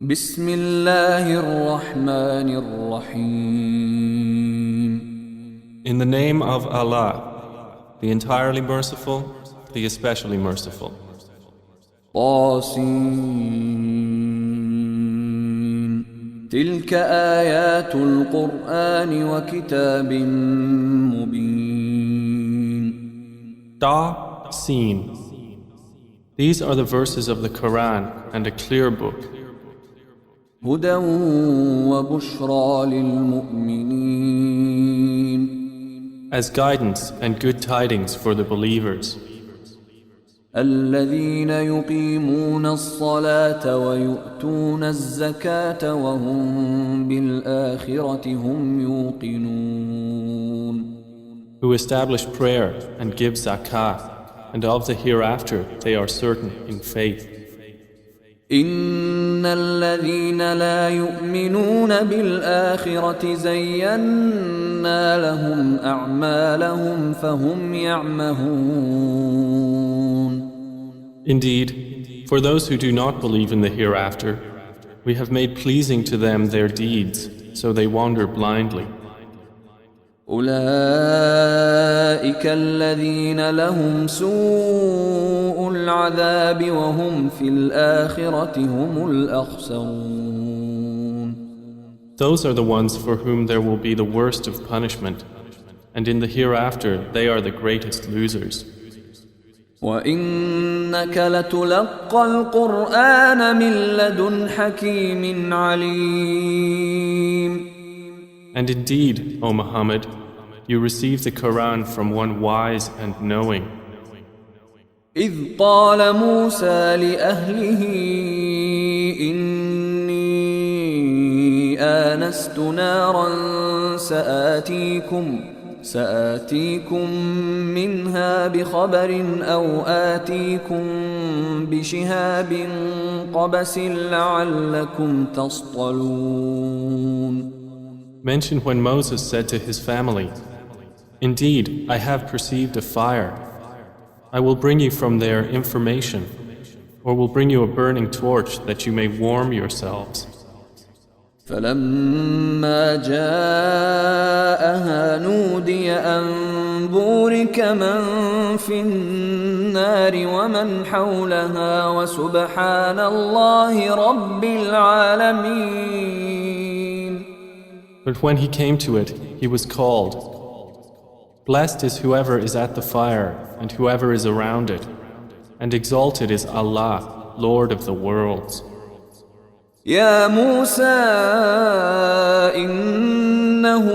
بسم الله الرحمن الرحيم. In the name of Allah, the entirely merciful, the especially merciful. طاسين تلك آيات القرآن وكتاب مبين. Ta, Sin. These are the verses of the Quran and a clear book, هدى وبشرى للمؤمنين. as guidance and good tidings for the believers. الذين يقيمون الصلاة ويؤتون الزكاة وهم بالآخرة هم يوقنون. Who establish prayer and give zakah, and of the hereafter they are certain in faith. إن الذين لا يؤمنون بالآخرة زينا لهم أعمالهم فهم يعمهون. Indeed, for those who do not believe in the hereafter, we have made pleasing to them their deeds, so they wander blindly. أولئك الذين لهم سوء العذاب وهم في الآخرة هم الأخسرون. Those are the ones for whom there will be the worst of punishment, and in the hereafter they are the greatest losers. وإنك لتلقى القرآن من لدن حكيم عليم. And indeed, O Muhammad, you receive the Quran from one wise and knowing. إذ قال موسى لأهله إني آنست نارا سآتيكم منها بخبر أو آتيكم بشهاب قبس لعلكم تصطلون. Mention when Moses said to his family, "Indeed, I have perceived a fire. I will bring you from there information, or will bring you a burning torch that you may warm yourselves." فلما جاءها نودي أن بورك من في النار ومن حولها وسبحان الله رب العالمين. But when he came to it, he was called, "Blessed is whoever is at the fire and whoever is around it, and exalted is Allah, Lord of the worlds." يا موسى إنه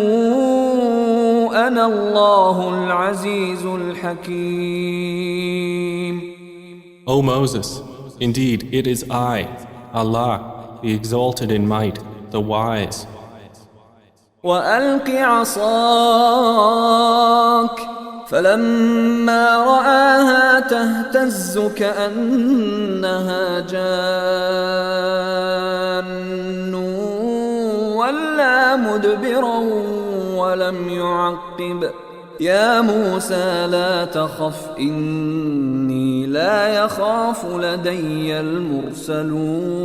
أنا الله العزيز الحكيم. O Moses, indeed it is I, Allah, the exalted in might, the wise. وألق عصاك فلما رآها تهتز كأنها جان ولا مدبرا ولم يعقب. يا موسى لا تخف إني لا يخاف لدي المرسلون.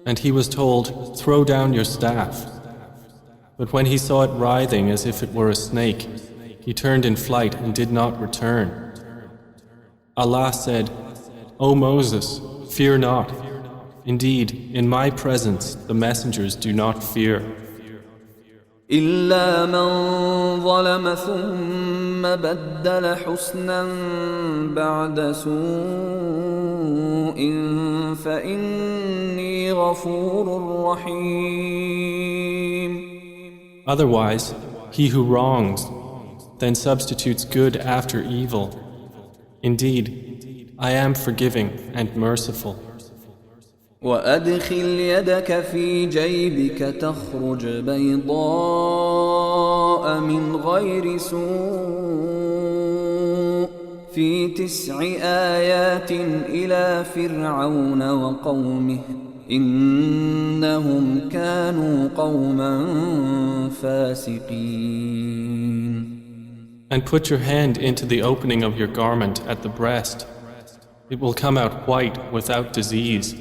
And he was told, "Throw down your staff." But when he saw it writhing as if it were a snake, he turned in flight and did not return. Allah said, "O Moses, fear not. Indeed, in my presence the messengers do not fear. إلا من ظلم ثم بدل حسنا بعد سوء فإني غفور رحيم. Otherwise, he who wrongs, then substitutes good after evil. Indeed, I am forgiving and merciful. وأدخل يدك في جيبك تخرج بيضاء من غير سوء في 9 آيات إلى فرعون وقومه إنهم كانوا قوما فاسقين. And put your hand into the opening of your garment at the breast. It will come out white without disease.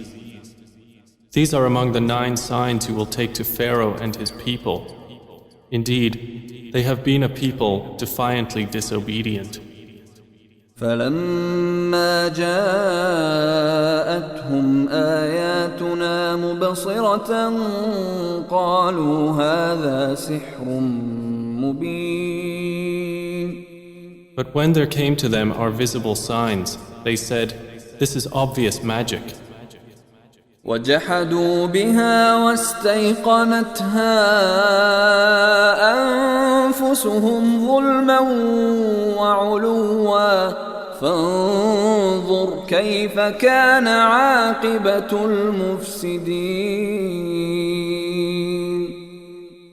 These are among the 9 signs you will take to Pharaoh and his people. Indeed, they have been a people defiantly disobedient. فلما جاءتهم آياتنا مبصرة قالوا هذا سحر مبين. But when there came to them our visible signs, they said, "This is obvious magic." وجحدوا بها واستيقنتها أنفسهم ظلما وعلوا فانظر كيف كان عاقبة المفسدين.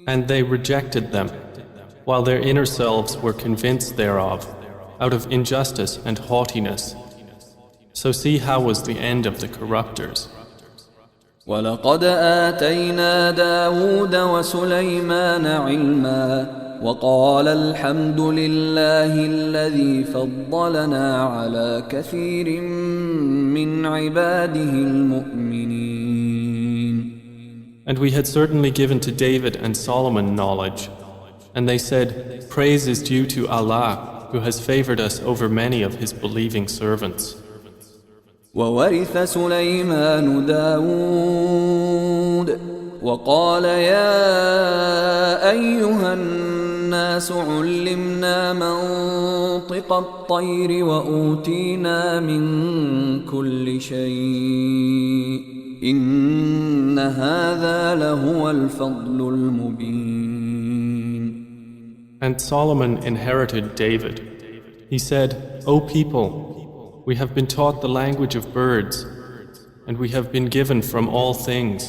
And they rejected them, while their inner selves were convinced thereof, out of injustice and haughtiness. So see how was the end of the corruptors. ولقد آتينا داود وسليمان علما وقال الحمد لله الذي فضلنا على كثير من عباده المؤمنين. And we had certainly given to David and Solomon knowledge. And they said, "Praise is due to Allah, who has favored us over many of his believing servants." وورث سليمان داود وقال يا أيها الناس علمنا منطق الطير وأوتينا من كل شيء إن هذا لهو الفضل المبين. And Solomon inherited David. He said, "O people, we have been taught the language of birds, and we have been given from all things.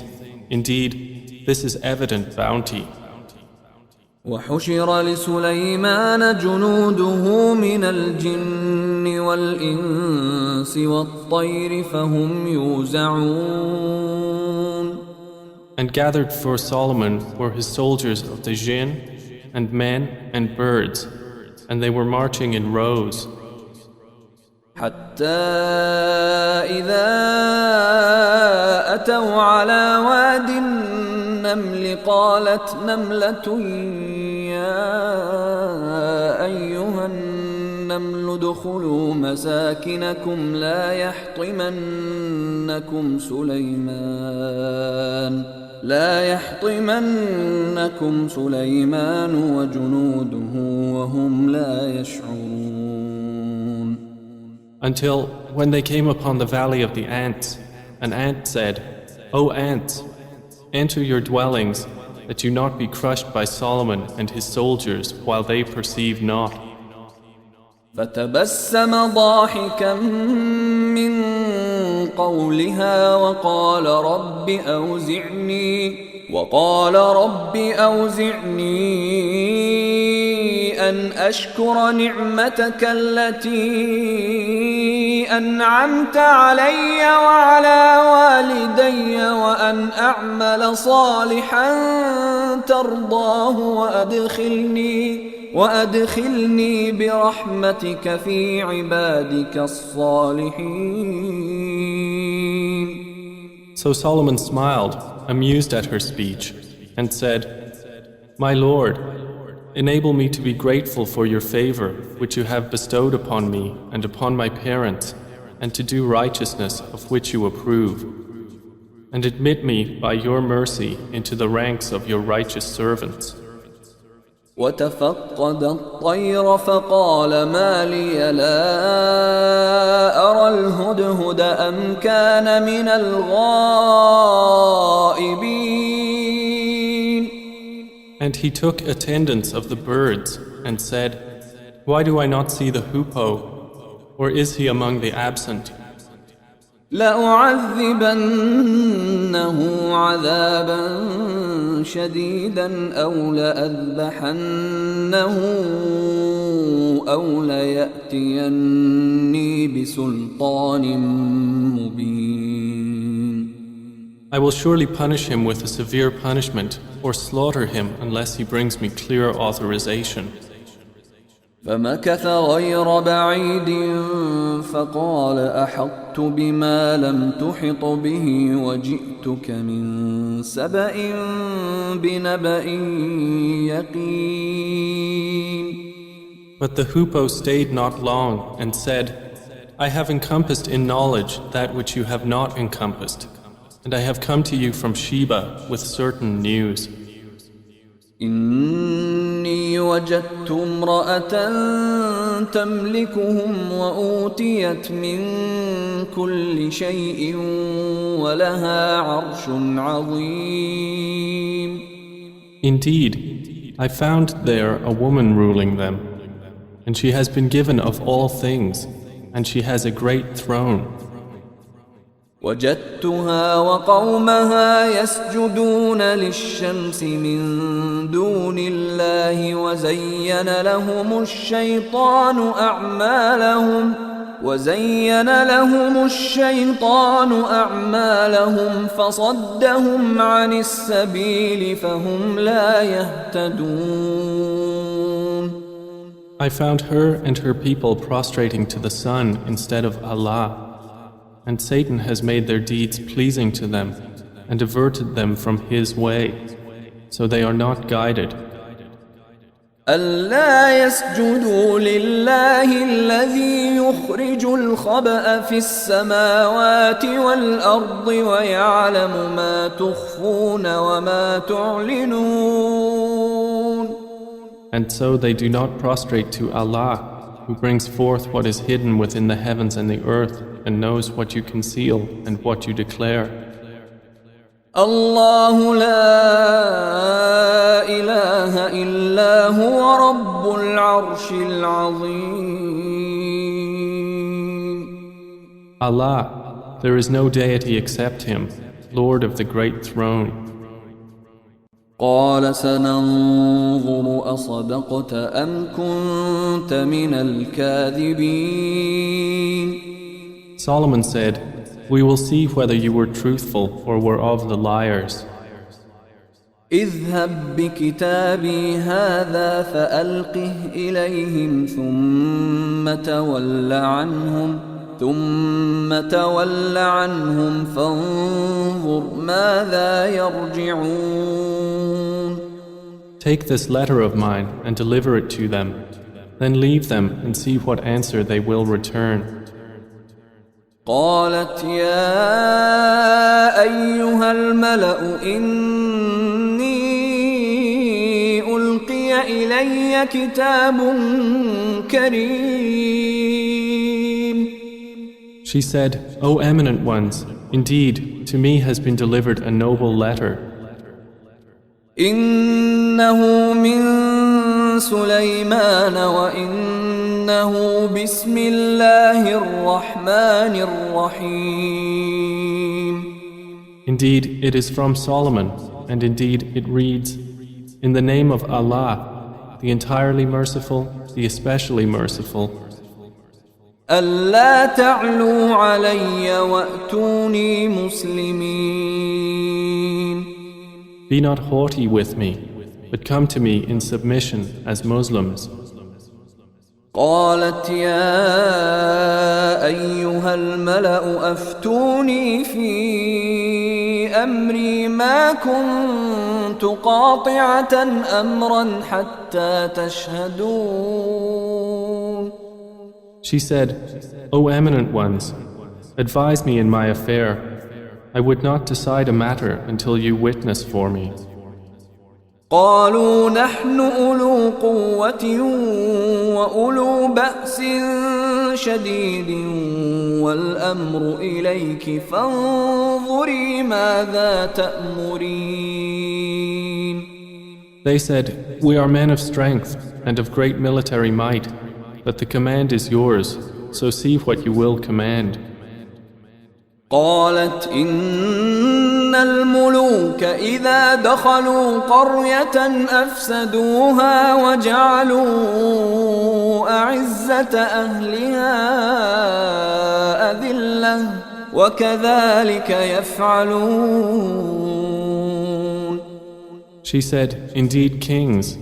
Indeed, this is evident bounty." وحشر لسليمان جنوده من الجن والإنس والطير فهم يوزعون. And gathered for Solomon were his soldiers of the jinn, and men and birds, and they were marching in rows. حتى إذا أتوا على واد النمل قالت نملة يا أيها النمل ادخلوا مساكنكم لا يحطمنكم سليمان وجنوده وهم لا يشعرون. Until when they came upon the valley of the ants, an ant said, "O ants, enter your dwellings, that you not be crushed by Solomon and his soldiers while they perceive not." فتبسم ضاحكا من قولها وقال رب أوزعني أن أشكر نعمتك التي أنعمت علي وعلى والدي وأن أعمل صالحا ترضاه وأدخلني برحمتك في عبادك الصالحين. So Solomon smiled, amused at her speech, and said, "My Lord, enable me to be grateful for your favor which you have bestowed upon me and upon my parents, and to do righteousness of which you approve. And admit me by your mercy into the ranks of your righteous servants." وتفقد الطير فقال ما لي لا أرى الهدهد أم كان من الغائبين. And he took attendance of the birds and said, "Why do I not see the hoopoe? Or is he among the absent?" لأعذبنه عذابا شديدا أو لأذبحنه أو ليأتيني بسلطان مبين. I will surely punish him with a severe punishment or slaughter him unless he brings me clear authorization. فمكث غير بعيد فقال أحطت بما لم تحط به وجئتك من سبأ بنبأ يقين. But the hoopoe stayed not long and said, I have encompassed in knowledge that which you have not encompassed, and I have come to you from Sheba with certain news. إني وجدت امرأة تملكهم وأوتيت من كل شيء ولها عرش عظيم. Indeed, I found there a woman ruling them, and she has been given of all things, and she has a great throne. وجدتها وقومها يسجدون للشمس من دون الله وزين لهم الشيطان أعمالهم فصدهم عن السبيل فهم لا يهتدون. I found her and her people prostrating to the sun instead of Allah, and Satan has made their deeds pleasing to them and diverted them from his way, so they are not guided. ألا يسجدوا لله الذي يخرج الخبأ في السماوات والأرض ويعلم ما تخفون وما تعلنون. And so they do not prostrate to Allah, who brings forth what is hidden within the heavens and the earth, and knows what you conceal and what you declare. الله لا إله إلا هو رب العرش العظيم. Allah, there is no deity except Him, Lord of the great throne. قال سننظر أصدقت أم كنت من الكاذبين. Solomon said, we will see whether you were truthful or were of the liars. اذهب بكتابي هذا فألقه إليهم ثم تول عنهم فانظر ماذا يرجعون. Take this letter of mine and deliver it to them, then leave them and see what answer they will return. قالت يا أيها الملأ إني ألقي إلي كتاب كريم. She said, O eminent ones, indeed, to me has been delivered a noble letter. إنه من سليمان وإنه بسم الله الرحمن الرحيم. Indeed, it is from Solomon, and indeed it reads, In the name of Allah, the entirely merciful, the especially merciful. ألا تعلوا علي وأتوني مسلمين. Be not haughty with me, but come to me in submission as Muslims. قالت يا أيها الملأ أفتوني في أمري ما كنت قاطعة أمرا حتى تشهدون. She said, O eminent ones, advise me in my affair. I would not decide a matter until you witness for me. قالوا نحن أولو قوة وأولو بأس شديد والأمر إليك فانظري ماذا تأمرين. They said, We are men of strength and of great military might, but the command is yours, so see what you will command. قالت إن الملوك إذا دخلوا قرية أفسدوها وجعلوا أعزة أهلها أذلة وكذلك يفعلون. She said, Indeed, kings,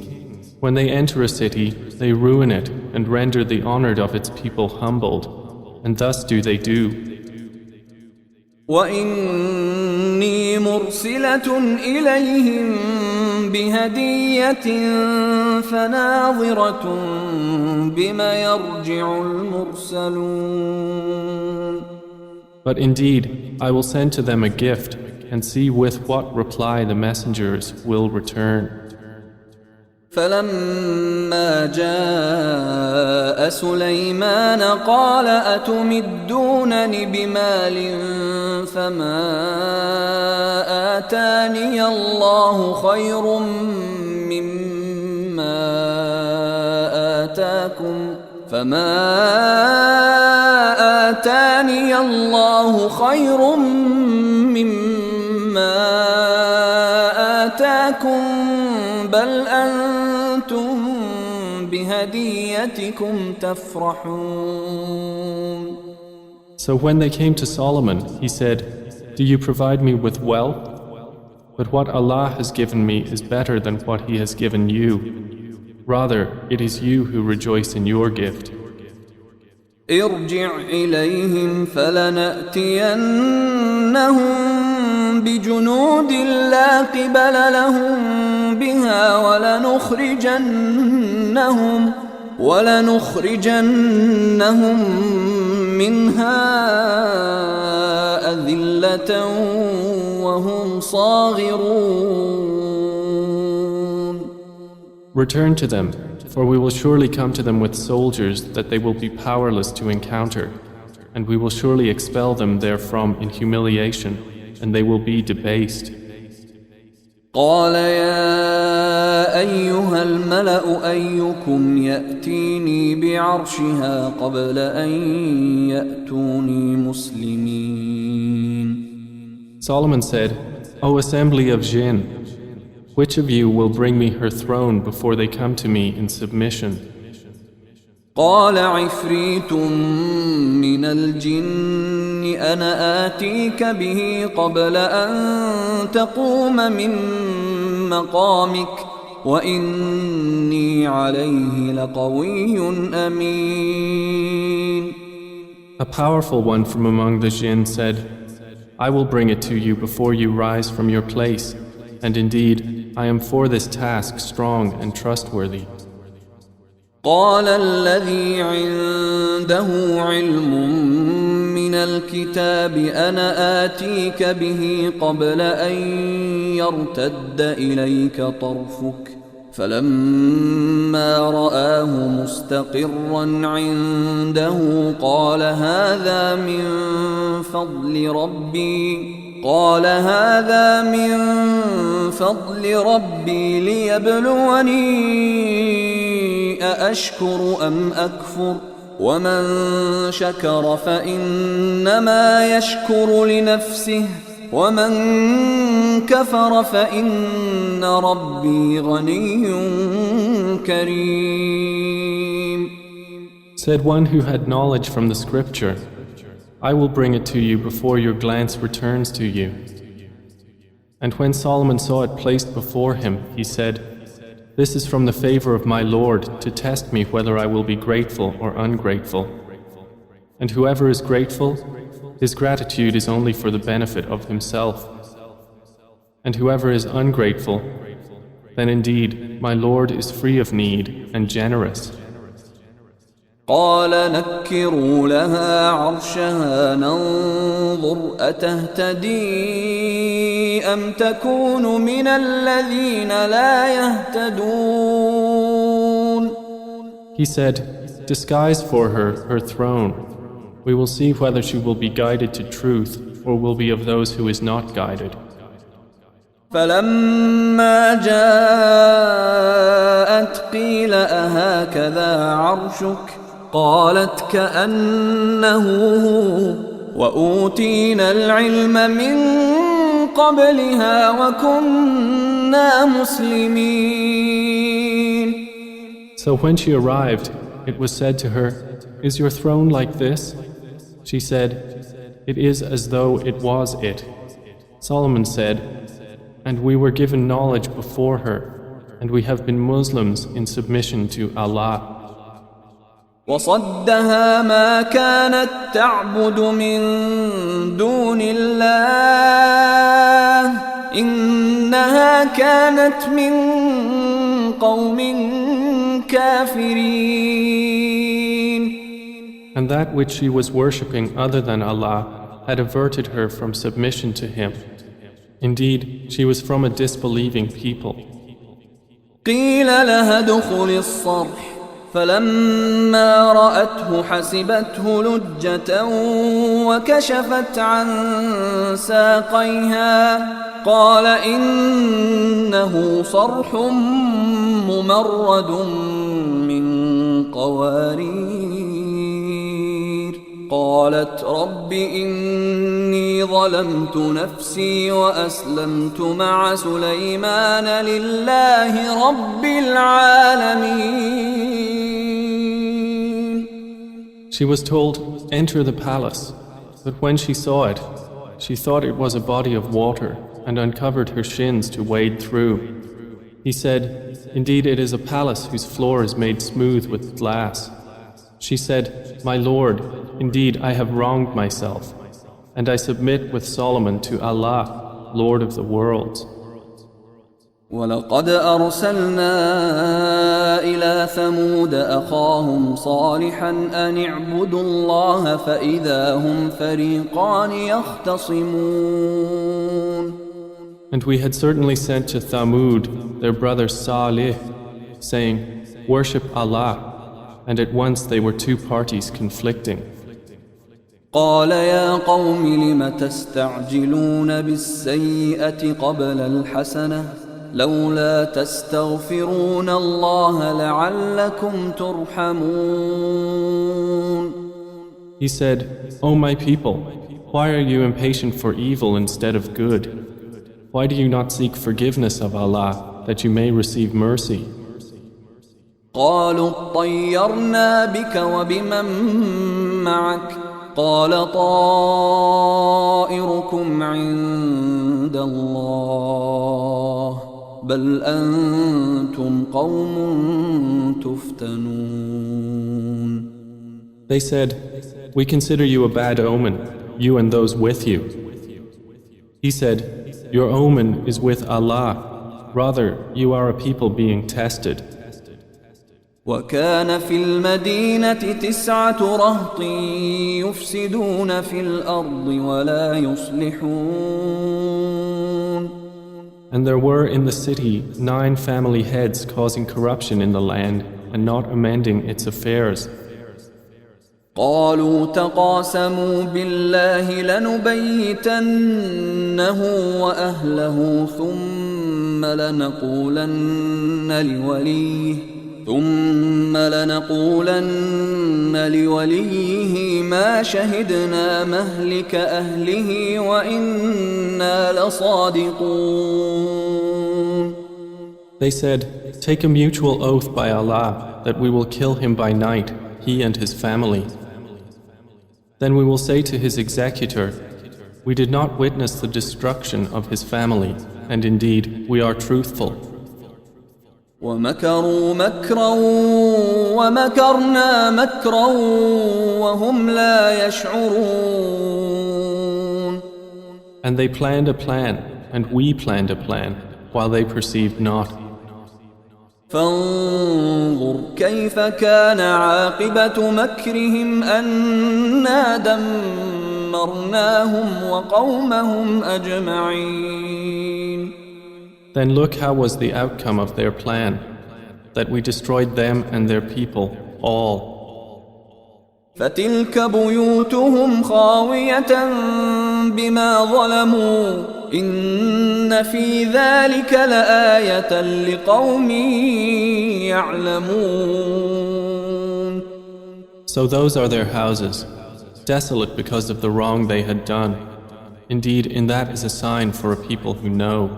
When they enter a city, they ruin it and render the honored of its people humbled, and thus do they do. وإني مرسلة إليهم بهدية فناظرة بما يرجع المرسلون. But indeed, I will send to them a gift and see with what reply the messengers will return. فلما جاء سليمان قال أتمدونني بمال فما آتاني الله خير مما آتاكم بل أنتم بهديتكم تفرحون. So when they came to Solomon, he said, "Do you provide me with wealth? But what Allah has given me is better than what He has given you. Rather, it is you who rejoice in your gift." ارجع إليهم فلنأتينهم بجنود لا قبل لهم بها ولنخرجنهم منها أذلة وهم صاغرون. Return to them, for we will surely come to them with soldiers that they will be powerless to encounter, and we will surely expel them therefrom in humiliation, and they will be debased. قال يا أيها الملأ أيكم يأتيني بعرشها قبل أن يأتوني مسلمين. Solomon said, O assembly of jinn, which of you will bring me her throne before they come to me in submission? قال عفريت من الجن أنا آتيك به قبل أن تقوم من مقامك وإني عليه لقوي أمين. A powerful one from among the jinn said, I will bring it to you before you rise from your place, and indeed I am for this task strong and trustworthy. قال الذي عنده علم من الكتاب أنا آتيك به قبل أن يرتد إليك طرفك فلما رآه مستقرا عنده قال هذا من فضل ربي ليبلوني أأشكر أم أكفر ومن شكر فإنما يشكر لنفسه ومن كفر فإن ربي غني كريم. Said one who had knowledge from the scripture, I will bring it to you before your glance returns to you. And when Solomon saw it placed before him, he said, This is from the favor of my Lord to test me whether I will be grateful or ungrateful. And whoever is grateful, his gratitude is only for the benefit of himself. And whoever is ungrateful, then indeed my Lord is free of need and generous. قال نكروا لها عرشها ننظر أتهتدي أم تكون من الذين لا يهتدون. He said, Disguise for her throne. We will see whether she will be guided to truth or will be of those who is not guided. فلما جاءت قيل أهكذا عرشك قالت كأنه هو وأوتينا العلم من قبلها وكنا مسلمين. So when she arrived, it was said to her, Is your throne like this? She said, It is as though it was it. Solomon said, And we were given knowledge before her, and we have been Muslims in submission to Allah. وصدها ما كانت تعبد من دون الله إنها كانت من قوم كافرين. And that which she was worshipping other than Allah had averted her from submission to Him. Indeed, she was from a disbelieving people. قيل لها ادخل الصرح فلما رأته حسبته لجة وكشفت عن ساقيها قال إنه صرح ممرد من قوارير قالت رب إني ظلمت نفسي وأسلمت مع سليمان لله رب العالمين. She was told, enter the palace, but when she saw it, she thought it was a body of water and uncovered her shins to wade through. He said, indeed it is a palace whose floor is made smooth with glass. She said, my Lord, indeed I have wronged myself, and I submit with Solomon to Allah, Lord of the worlds. ولقد أرسلنا إلى ثمود أخاهم صالحا أن اعبدوا الله فإذا هم فريقان يختصمون. And we had certainly sent to Thamud their brother Salih, saying, worship Allah, and at once they were two parties conflicting. قال يا قوم لم تستعجلون بالسيئة قبل الحسنة لولا تستغفرون الله لعلكم ترحمون. He said, O my people, why are you impatient for evil instead of good? Why do you not seek forgiveness of Allah that you may receive mercy? قالوا اطيرنا بك وبمن معك قال طائركم عند الله بل أنتم قوم تفتنون. They said, we consider you a bad omen, you and those with you. He said, your omen is with Allah, rather you are a people being tested. وكان في المدينة 9 رهط يفسدون في الأرض ولا يصلحون. And there were in the city 9 family heads causing corruption in the land and not amending its affairs. قالوا تقاسموا بالله لنبيتنه وأهله ثم لنقولن لوليه ما شهدنا مهلك أهله وإنا لصادقون. They said, take a mutual oath by Allah that we will kill him by night, he and his family. Then we will say to his executor, we did not witness the destruction of his family, and indeed we are truthful. ومكروا مكرا ومكرنا مكرا وهم لا يشعرون. And they planned a plan, and we planned a plan, while they perceived not. فانظر كيف كان عاقبة مكرهم أنا دمرناهم وقومهم أجمعين. Then look how was the outcome of their plan, that we destroyed them and their people, all. فتلك بيوتهم خاوية بما ظلموا إن في ذلك لآية لقوم يعلمون. So those are their houses, desolate because of the wrong they had done. Indeed, in that is a sign for a people who know.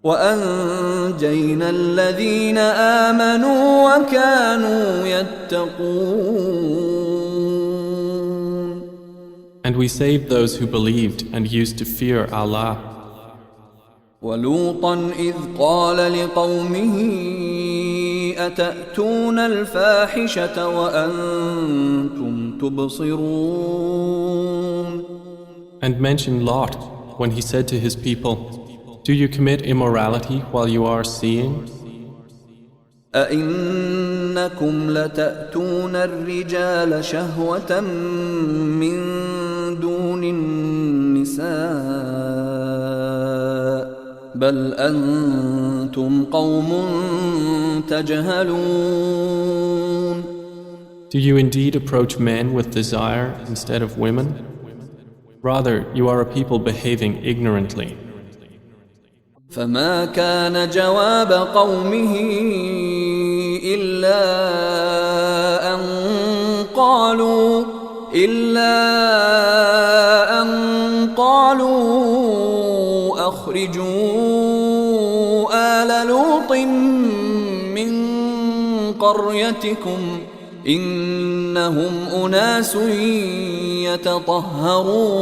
وأنجينا الذين آمنوا وكانوا يتقون. And we saved those who believed and used to fear Allah. ولوطا إذ قال لقومه أتأتون الفاحشة وأنتم تبصرون. And mention Lot when he said to his people, do you commit immorality while you are seeing? أئنكم لتأتون الرجال شهوة من دون النساء بل أنتم قوم تجهلون. Do you indeed approach men with desire instead of women? Rather, you are a people behaving ignorantly. فما كان جواب قومه إلا أن قالوا أخرجوا آل لوط من قريتكم إنهم أناس يتطهرون.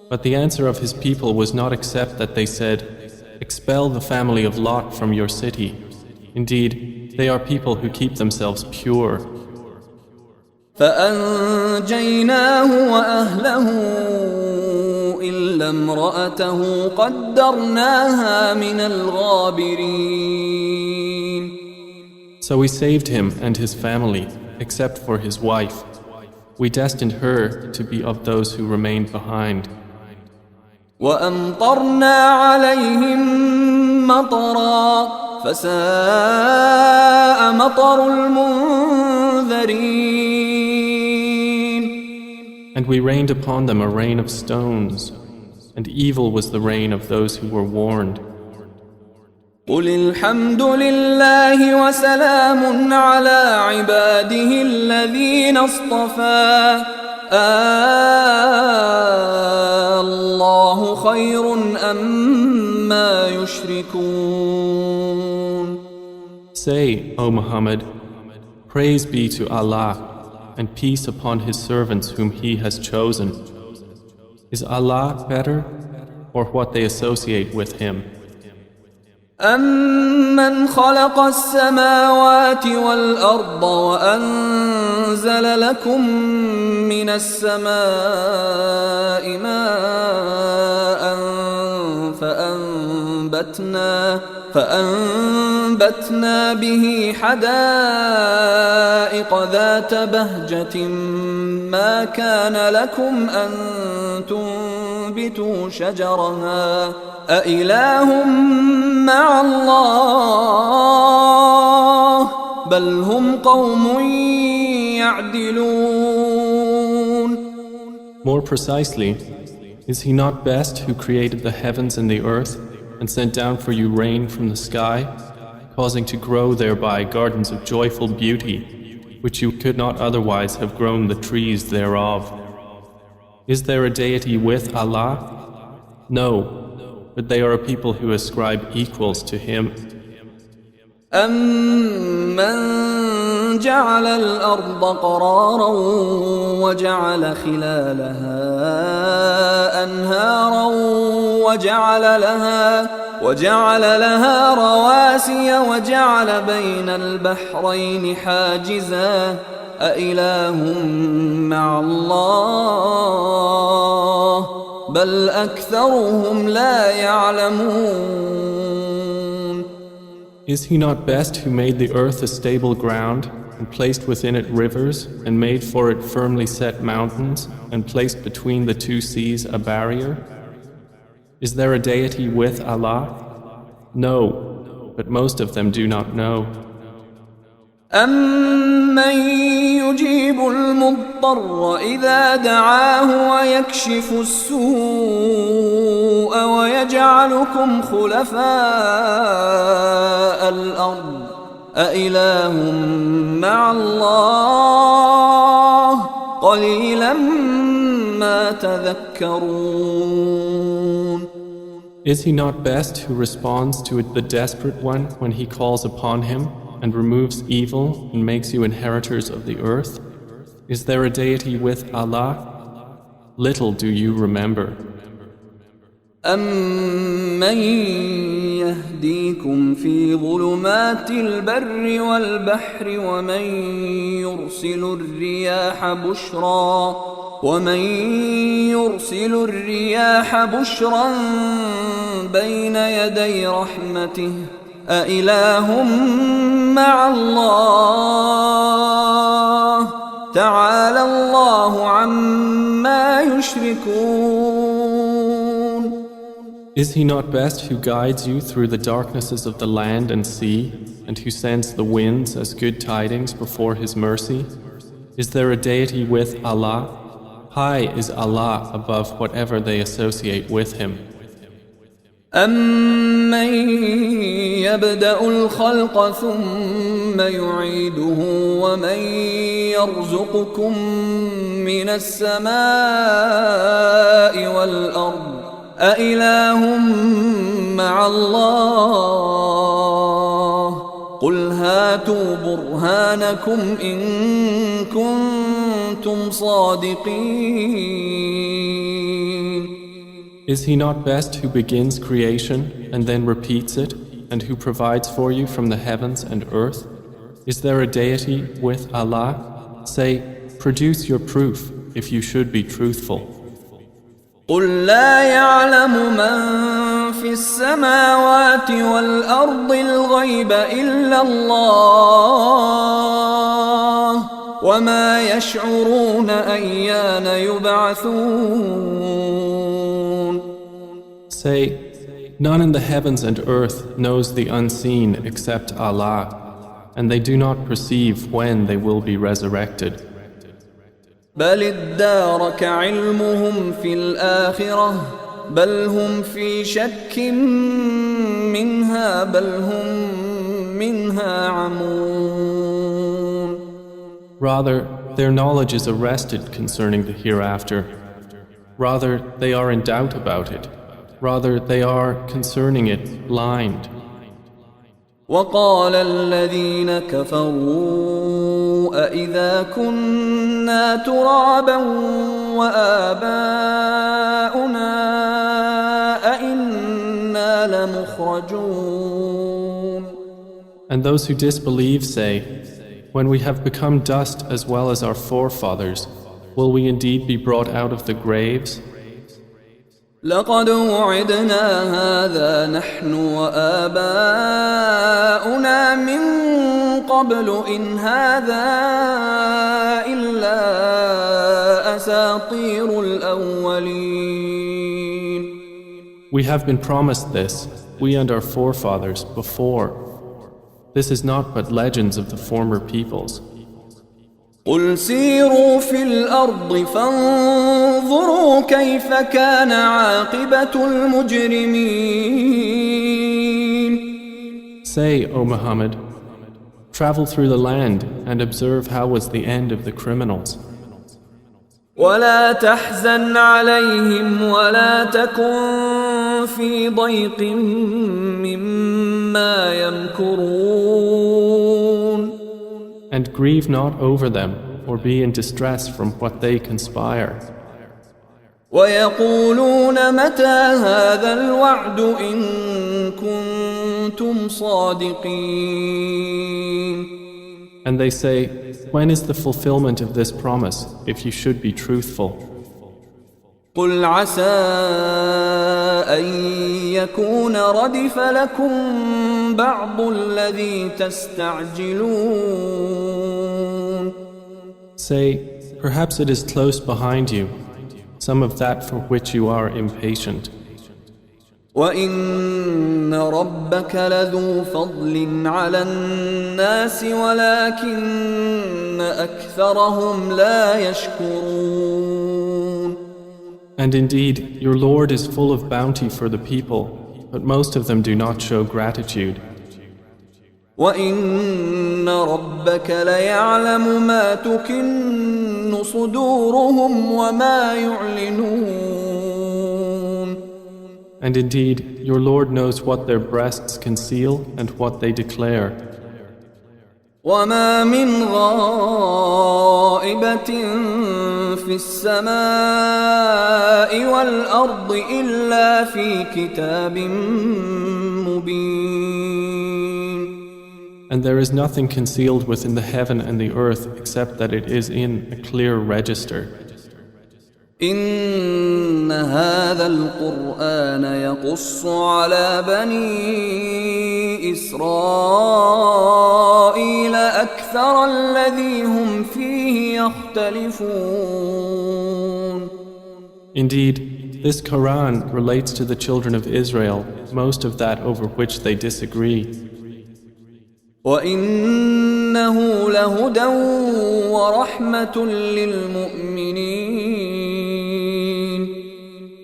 But the answer of his people was not except that they said, expel the family of Lot from your city. Indeed, they are people who keep themselves pure. فأنجيناه وأهله إلا امرأته قدرناها من الغابرين. So we saved him and his family, except for his wife. We destined her to be of those who remained behind. وأمطرنا عليهم مطرا فساء مطر المنذرين. And we rained upon them a rain of stones, and evil was the rain of those who were warned. قل الحمد لله وسلام على عباده الذين اصطفى الله خير أما يشركون. Say, O Muhammad, praise be to Allah and peace upon His servants whom He has chosen. Is Allah better or what they associate with Him? أَمَّنْ خَلَقَ السَّمَاوَاتِ وَالْأَرْضَ وَأَنزَلَ لَكُم مِّنَ السَّمَاءِ مَاءً فأنبتنا به حدائق ذات بهجة ما كان لكم أن تنبتوا شجرها أإله مع الله بل هم قوم يعدلون. More precisely, is He not best who created the heavens and the earth and sent down for you rain from the sky, causing to grow thereby gardens of joyful beauty, which you could not otherwise have grown the trees thereof? Is there a deity with Allah? No, but they are a people who ascribe equals to Him. أَمَّنْ جَعَلَ الْأَرْضَ قَرَارًا وَجَعَلَ خِلَالَهَا أَنْهَارًا وَجَعَلَ لَهَا رَوَاسِيَ وَجَعَلَ بَيْنَ الْبَحْرَيْنِ حَاجِزًا أَإِلَٰهٌ مَّعَ اللَّهِ بَلْ أَكْثَرُهُمْ لَا يَعْلَمُونَ. Is He not best who made the earth a stable ground and placed within it rivers and made for it firmly set mountains and placed between the two seas a barrier? Is there a deity with Allah? No, but most of them do not know. أَمَّن يُجِيبُ الْمُضْطَرَّ إِذَا دَعَاهُ وَيَكْشِفُ السُّوءَ وَيَجْعَلُكُمْ خُلَفَاءَ الْأَرْضِ أَإِلَٰهٌ مَّعَ اللَّهِ قَلِيلًا مَّا تَذَكَّرُونَ. Is He not best who responds to the desperate one when he calls upon Him, and removes evil and makes you inheritors of the earth? Is there a deity with Allah? Little do you remember. أَمَّن يَهْدِيكُمْ فِي ظُلُمَاتِ الْبَرِّ وَالْبَحْرِ ومن يرسل الرياح بشرا بين يدي رحمته أإله مع الله تعالى الله عما يشركون. Is he not best who guides you through the darknesses of the land and sea, and who sends the winds as good tidings before his mercy? Is there a deity with Allah? High is Allah above whatever they associate with him. أَمَّن يَبْدَأُ الْخَلْقَ ثُمَّ يُعِيدُهُ وَمَن يَرْزُقُكُم مِّنَ السَّمَاءِ وَالْأَرْضِ أَإِلَٰهٌ مَّعَ اللَّهِ قُلْ هَاتُوا بُرْهَانَكُمْ إِن كُنتُمْ صَادِقِينَ. Is he not best who begins creation and then repeats it, and who provides for you from the heavens and earth? Is there a deity with Allah? Say, produce your proof if you should be truthful. قُلْ لَا يَعْلَمُ مَنْ فِي السَّمَاوَاتِ وَالْأَرْضِ الْغَيْبَ إِلَّا اللَّهُ وَمَا يَشْعُرُونَ أَيَّانَ يُبْعَثُونَ. Say, none in the heavens and earth knows the unseen except Allah, and they do not perceive when they will be resurrected. بل ادارك علمهم في الآخرة بل هم في شك منها بل هم منها عمون. Rather, their knowledge is arrested concerning the hereafter. Rather, they are in doubt about it. Rather, they are concerning it blind. وقال الذين كفروا أإذا كنا ترابا وآباؤنا أإنا لمخرجون. And those who disbelieve say, when we have become dust as well as our forefathers, will we indeed be brought out of the graves? لقد وعدنا هذا نحن وآباؤنا من قبل إن هذا إلا أساطير الأولين. We have been promised this, we and our forefathers, before. This is not but legends of the former peoples. قل سيروا في الأرض فانظروا كيف كان عاقبة المجرمين. Say, O Muhammad, travel through the land and observe how was the end of the criminals. ولا تحزن عليهم ولا تكن في ضيق مما يمكرون. And grieve not over them, or be in distress from what they conspire. ويقولون متى هذا الوعد إن كنتم صادقين. And they say, when is the fulfillment of this promise, if you should be truthful? قل عسى أن يكون ردف لكم بعض الذي تستعجلون. Say, perhaps it is close behind you, some of that for which you are impatient. وإن ربك لذو فضل على الناس ولكن أكثرهم لا يشكرون. And indeed, your Lord is full of bounty for the people, but most of them do not show gratitude. وَإِنَّ رَبَّكَ لَيَعْلَمُ مَا تُكِنُّ صُدُورُهُمْ وَمَا يُعْلِنُونَ. And indeed, your Lord knows what their breasts conceal and what they declare. وما من غائبة في السماء والأرض إلا في كتاب مبين. And there is nothing concealed within the heaven and the earth except that it is in a clear register. إن هذا القرآن يقص على بني إسرائيل أكثر الذي هم فيه يختلفون. Indeed, this Quran relates to the children of Israel most of that over which they disagree. وإنه لهدى ورحمة للمؤمنين.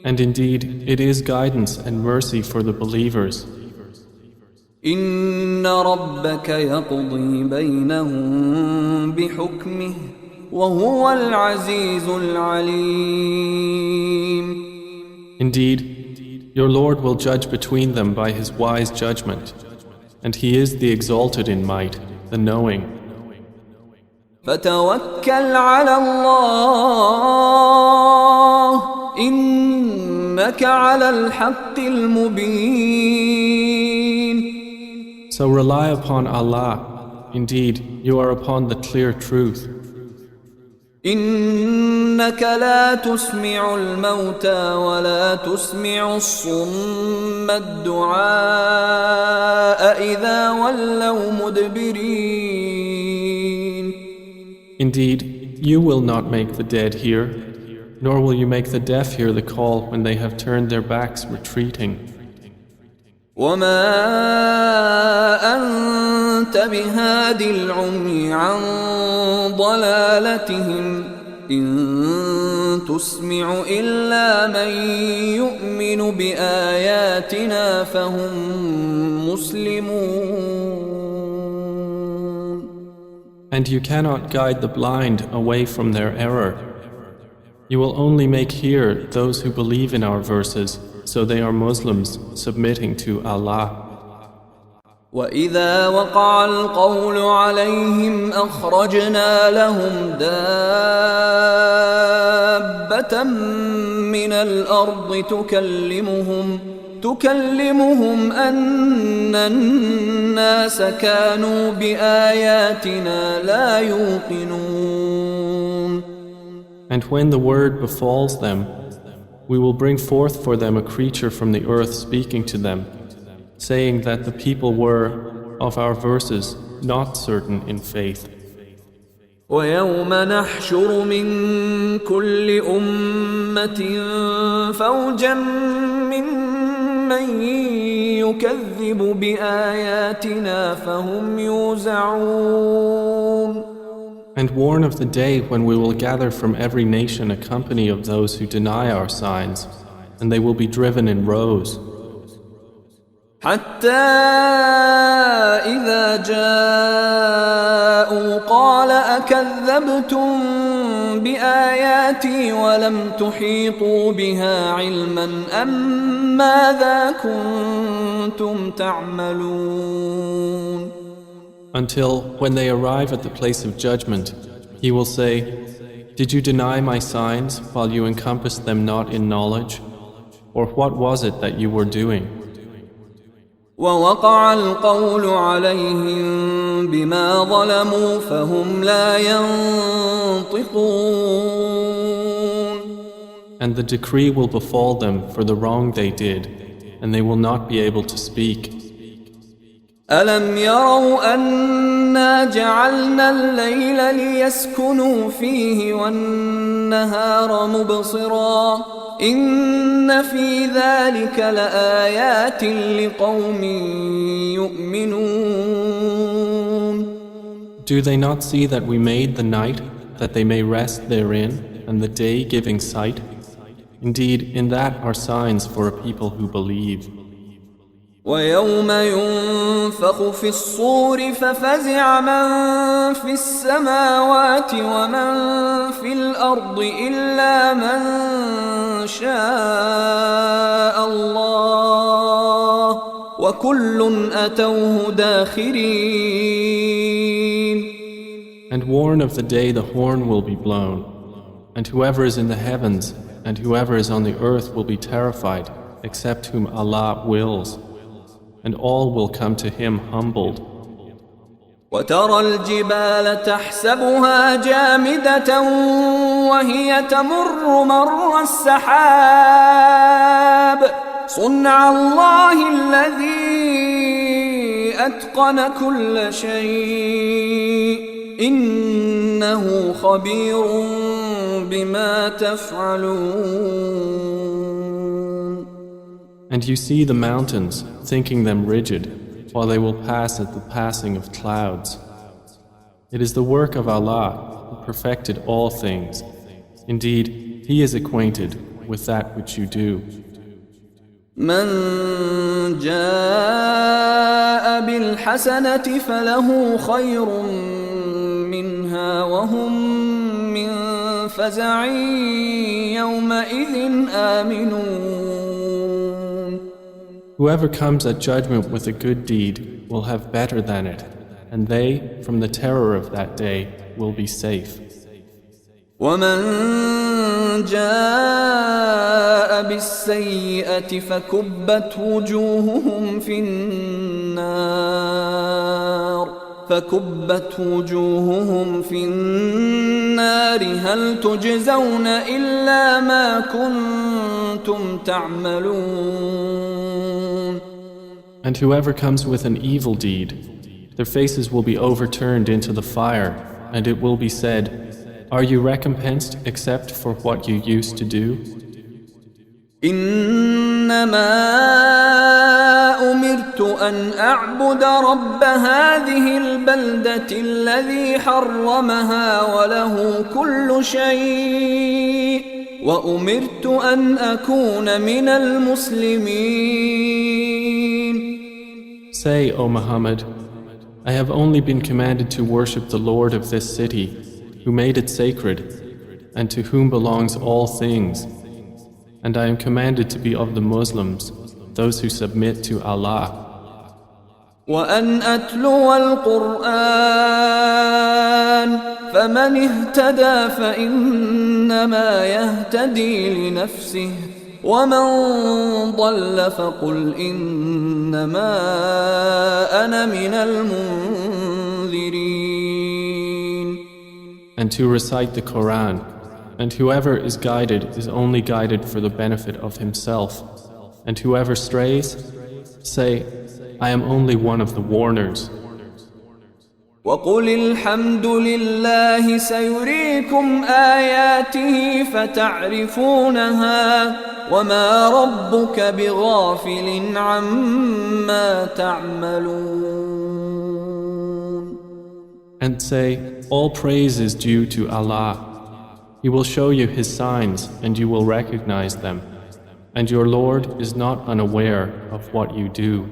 And indeed, it is guidance and mercy for the believers. إن ربك يقضي بينهم بحكمه وهو العزيز العليم. Indeed, your Lord will judge between them by his wise judgment, and he is the exalted in might, the knowing. فتوكل على الله إنك على الحق المبين. So rely upon Allah. Indeed, you are upon the clear truth. إنك لا تسمع الموتى ولا تسمع الصم الدعاء إذا ولوا مدبرين. Indeed, you will not make the dead hear, nor will you make the deaf hear the call when they have turned their backs retreating. وما أنت بهاد العمي عن ضلالتهم إن تسمع إلا من يؤمن بآياتنا فهم مسلمون. And you cannot guide the blind away from their error. You will only make hear those who believe in our verses, so they are Muslims submitting to Allah. وإذا وقع القول عليهم أخرجنا لهم دابة من الأرض تكلمهم أن الناس كانوا بآياتنا لا يوقنون. And when the word befalls them, we will bring forth for them a creature from the earth speaking to them, saying that the people were, of our verses, not certain in faith. ويوم نحشر من كل أمة فوجا ممن يكذب بآياتنا فهم يوزعون. And warn of the day when we will gather from every nation a company of those who deny our signs, and they will be driven in rows. حتى إذا جاءوا قال أكذبتم بآياتي ولم تحيطوا بها علما أم ماذا كنتم تعملون. Until, when they arrive at the place of judgment, he will say, Did you deny my signs while you encompassed them not in knowledge? Or what was it that you were doing? ووقع القول عليهم بما ظلموا فهم لا ينطقون. And the decree will befall them for the wrong they did, and they will not be able to speak. ألم يروا أنا جعلنا الليل ليسكنوا فيه والنهار مبصرا إن في ذلك لآيات لقوم يؤمنون. Do they not see that we made the night that they may rest therein, and the day giving sight? Indeed, in that are signs for a people who believe. ويوم ينفخ في الصور ففزع من في السماوات ومن في الأرض إلا من شاء الله وكل أتوه داخرين. And warn of the day the horn will be blown, and whoever is in the heavens and whoever is on the earth will be terrified, except whom Allah wills, and all will come to Him humbled. وترى الجبال تحسبها جامدة وهي تمر مر السحاب صنع الله الذي أتقن كل شيء إنه خبير بما تفعلون. And you see the mountains, thinking them rigid, while they will pass at the passing of clouds. It is the work of Allah who perfected all things. Indeed, He is acquainted with that which you do. من جاء بالحسنة فله خير منها وهم من فزع يومئذ آمنون. Whoever comes at judgment with a good deed will have better than it, and they, from the terror of that day, will be safe. ومن جاء بالسيئة فكبت وجوههم في النار هل تجزون إلا ما كنتم تعملون. And whoever comes with an evil deed, their faces will be overturned into the fire, and it will be said, are you recompensed except for what you used to do? إنما أمرت أن أعبد رب هذه البلدة الذي حرمها وله كل شيء وأمرت أن أكون من المسلمين. Say, O Muhammad, I have only been commanded to worship the Lord of this city, who made it sacred, and to whom belongs all things. And I am commanded to be of the Muslims, those who submit to Allah. وأن أتلو القرآن فمن اهتدى فإنما يهتدي لنفسه ومن ضل فقل إنما أنا من المنذرين. And to recite the Quran, and whoever is guided is only guided for the benefit of himself, and whoever strays, say, I am only one of the warners. وقل الحمد لله سيريكم آياته فتعرفونها وما ربك بغافل عما تعملون. And say, all praise is due to Allah. He will show you His signs and you will recognize them. And your Lord is not unaware of what you do.